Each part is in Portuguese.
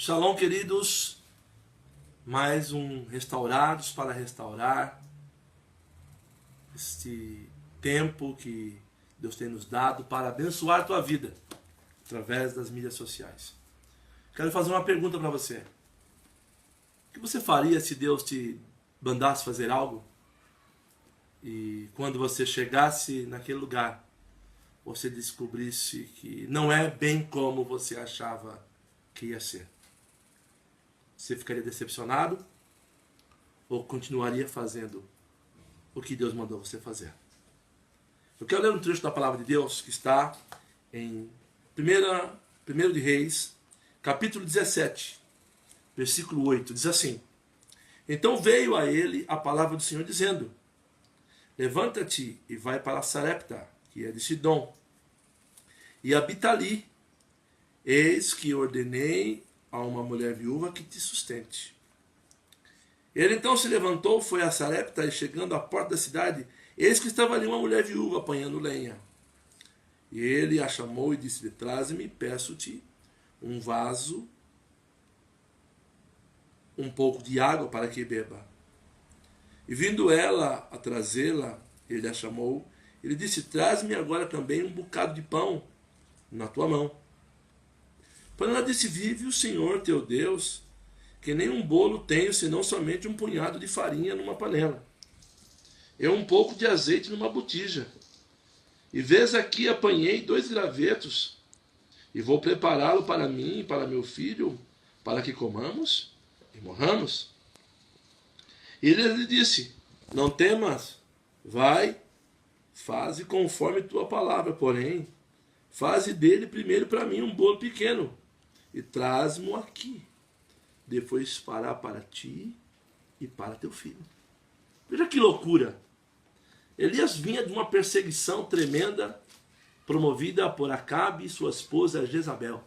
Shalom, queridos. Mais um Restaurados para Restaurar. Este tempo que Deus tem nos dado para abençoar a tua vida através das mídias sociais. Quero fazer uma pergunta para você. O que você faria se Deus te mandasse fazer algo e quando você chegasse naquele lugar, você descobrisse que não é bem como você achava que ia ser? Você ficaria decepcionado ou continuaria fazendo o que Deus mandou você fazer? Eu quero ler um trecho da palavra de Deus que está em 1 de Reis, capítulo 17, versículo 8. Diz assim: Então veio a ele a palavra do Senhor dizendo: Levanta-te e vai para Sarepta, que é de Sidom, e habita ali. Eis que ordenei a uma mulher viúva que te sustente. Ele então se levantou, foi a Sarepta, e chegando à porta da cidade, eis que estava ali uma mulher viúva apanhando lenha. E ele a chamou e disse-lhe: Traze-me, peço-te, um vaso, um pouco de água para que beba. E vindo ela a trazê-la, ele a chamou, ele disse: Traze-me agora também um bocado de pão na tua mão. Porém ela disse: Vive o Senhor teu Deus, que nem um bolo tenho, senão somente um punhado de farinha numa panela, e um pouco de azeite numa botija. E vês aqui apanhei 2 gravetos, e vou prepará-lo para mim e para meu filho, para que comamos e morramos. E ele lhe disse: Não temas, vai, faze conforme tua palavra, porém, faze dele primeiro para mim um bolo pequeno, e traz-mo aqui. Depois fará para ti e para teu filho. Veja que loucura. Elias vinha de uma perseguição tremenda, promovida por Acabe e sua esposa Jezabel.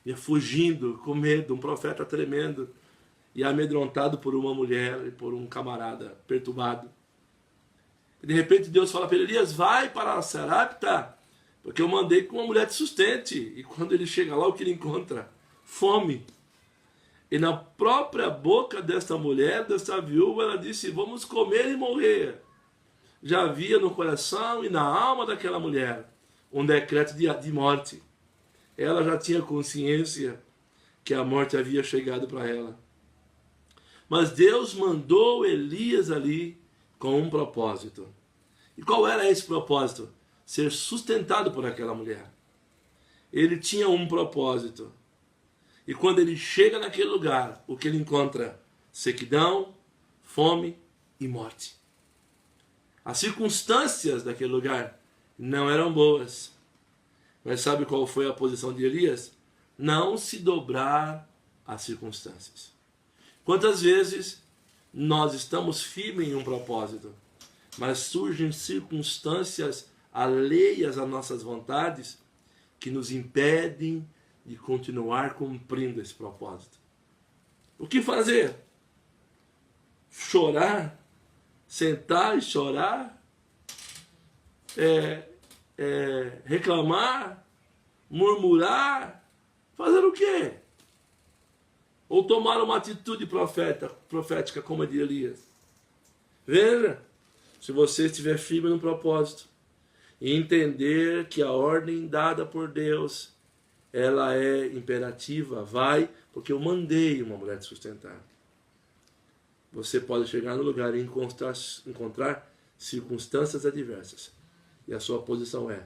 Ia fugindo, com medo, um profeta tremendo, e amedrontado por uma mulher e por um camarada perturbado. E de repente Deus fala para ele: Elias, vai para Sarepta, porque eu mandei que uma mulher te sustente. E quando ele chega lá, o que ele encontra? Fome. E na própria boca desta mulher, desta viúva, ela disse: vamos comer e morrer. Já havia no coração e na alma daquela mulher um decreto de morte. Ela já tinha consciência que a morte havia chegado para ela. Mas Deus mandou Elias ali com um propósito. E qual era esse propósito? Ser sustentado por aquela mulher. Ele tinha um propósito. E quando ele chega naquele lugar, o que ele encontra? Sequidão, fome e morte. As circunstâncias daquele lugar não eram boas. Mas sabe qual foi a posição de Elias? Não se dobrar às circunstâncias. Quantas vezes nós estamos firmes em um propósito, mas surgem circunstâncias alheias às nossas vontades que nos impedem de continuar cumprindo esse propósito. O que fazer? Chorar? Sentar e chorar? Reclamar? Murmurar? Fazer o quê? Ou tomar uma atitude profética como a de Elias? Veja, se você estiver firme no propósito e entender que a ordem dada por Deus, ela é imperativa, vai, porque eu mandei uma mulher te sustentar. Você pode chegar no lugar e encontrar circunstâncias adversas. E a sua posição é: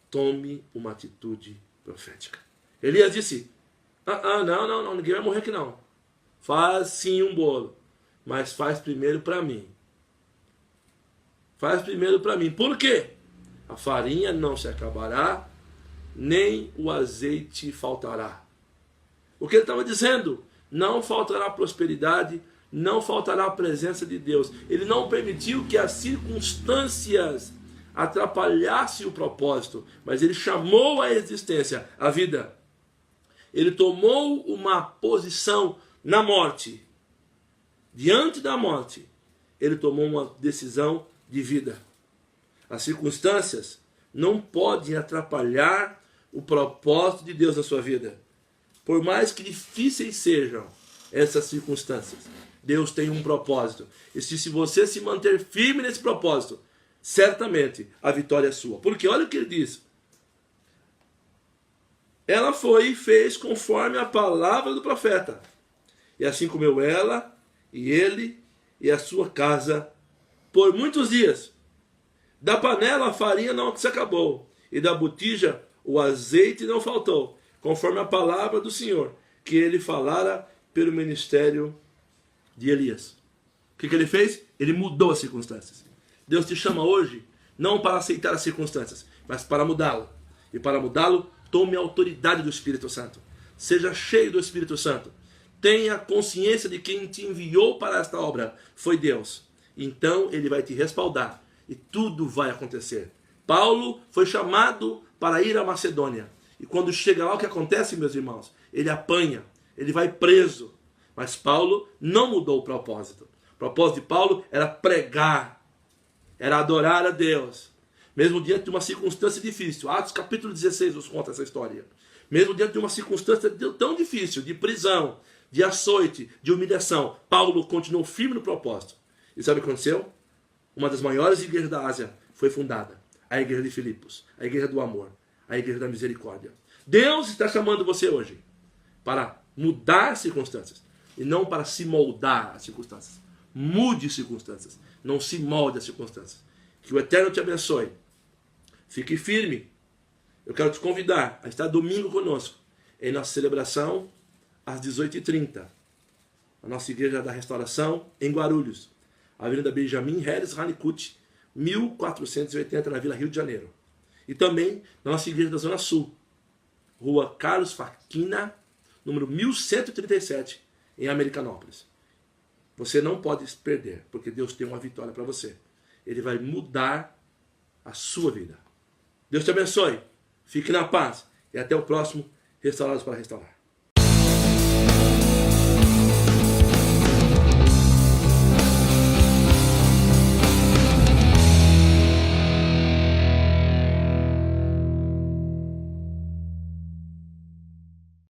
tome uma atitude profética. Elias disse: não, ninguém vai morrer aqui não. Faz sim um bolo, mas faz primeiro para mim. Faz primeiro para mim. Por quê? A farinha não se acabará, nem o azeite faltará. O que ele estava dizendo? Não faltará prosperidade, não faltará a presença de Deus. Ele não permitiu que as circunstâncias atrapalhassem o propósito, mas ele chamou à existência a vida. Ele tomou uma posição na morte. Diante da morte, ele tomou uma decisão de vida. As circunstâncias não podem atrapalhar o propósito de Deus na sua vida. por mais que difíceis sejam essas circunstâncias, Deus tem um propósito. E se você se manter firme nesse propósito, certamente a vitória é sua. Porque olha o que ele diz. Ela foi e fez conforme a palavra do profeta. E assim comeu ela, e ele, e a sua casa, por muitos dias. Da panela a farinha não se acabou, e da botija o azeite não faltou, conforme a palavra do Senhor, que ele falara pelo ministério de Elias. O que ele fez? Ele mudou as circunstâncias. Deus te chama hoje, não para aceitar as circunstâncias, mas para mudá-lo. E para mudá-lo, tome a autoridade do Espírito Santo. Seja cheio do Espírito Santo. Tenha consciência de quem te enviou para esta obra. Foi Deus. Então ele vai te respaldar. E tudo vai acontecer. Paulo foi chamado para ir à Macedônia. E quando chega lá, o que acontece, meus irmãos? Ele apanha. Ele vai preso. Mas Paulo não mudou o propósito. O propósito de Paulo era pregar. Era adorar a Deus. Mesmo diante de uma circunstância difícil. Atos capítulo 16 nos conta essa história. Mesmo diante de uma circunstância tão difícil, de prisão, de açoite, de humilhação, Paulo continuou firme no propósito. E sabe o que aconteceu? Uma das maiores igrejas da Ásia foi fundada. A igreja de Filipos. A igreja do amor. A igreja da misericórdia. Deus está chamando você hoje para mudar circunstâncias. E não para se moldar às circunstâncias. Mude circunstâncias. Não se molde às circunstâncias. Que o Eterno te abençoe. Fique firme. Eu quero te convidar a estar domingo conosco em nossa celebração às 18h30. A nossa Igreja da Restauração em Guarulhos. Avenida Benjamin Harris Ranicut, 1480 na Vila Rio de Janeiro. E também na nossa Igreja da Zona Sul. Rua Carlos Faquina, número 1137, em Americanópolis. Você não pode se perder, porque Deus tem uma vitória para você. Ele vai mudar a sua vida. Deus te abençoe. Fique na paz. E até o próximo Restaurados para Restaurar.